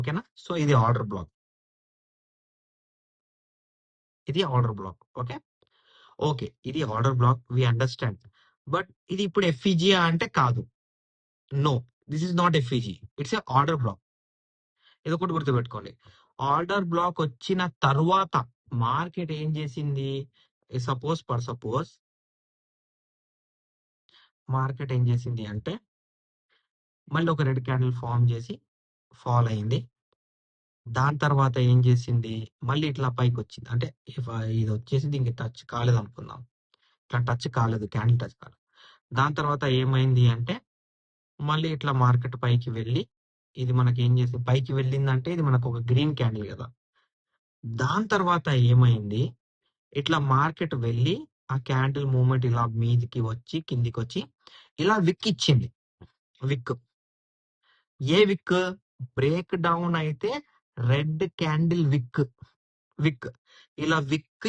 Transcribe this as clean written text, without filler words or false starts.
ఓకేనా? సో ఇది order block. ఇది ఆర్డర్ బ్లాక్. ఓకే. ఓకే, ఇది order block, we understand. But ఇది ఇప్పుడు ఎఫ్ఈజియా అంటే కాదు. No, this is not FEG, it's a order block. ఇది ఒకటి గుర్తుపెట్టుకోండి. ఆర్డర్ బ్లాక్ వచ్చిన తర్వాత మార్కెట్ ఏం చేసింది? సపోజ్ మార్కెట్ ఏం చేసింది అంటే మళ్ళీ ఒక రెడ్ క్యాండిల్ ఫామ్ చేసి ఫాల్ అయింది. దాని తర్వాత ఏం చేసింది? మళ్ళీ ఇట్లా పైకి వచ్చింది. అంటే ఇది వచ్చేసి దీనికి టచ్ కాలేదు అనుకుందాం. ఇట్లా టచ్ కాలేదు, క్యాండిల్ టచ్ కాలేదు. దాని తర్వాత ఏమైంది అంటే మళ్ళీ ఇట్లా మార్కెట్ పైకి వెళ్ళి ఇది మనకి ఏం చేసి పైకి వెళ్ళిందంటే ఇది మనకు ఒక గ్రీన్ క్యాండిల్ కదా. దాని తర్వాత ఏమైంది? ఇట్లా మార్కెట్ వెళ్ళి ఆ క్యాండిల్ మూవ్మెంట్ ఇలా మీదికి వచ్చి కిందికి వచ్చి ఇలా విక్ ఇచ్చింది. విక్, ఏ విక్? బ్రేక్ డౌన్ అయితే రెడ్ క్యాండిల్ విక్. ఇలా విక్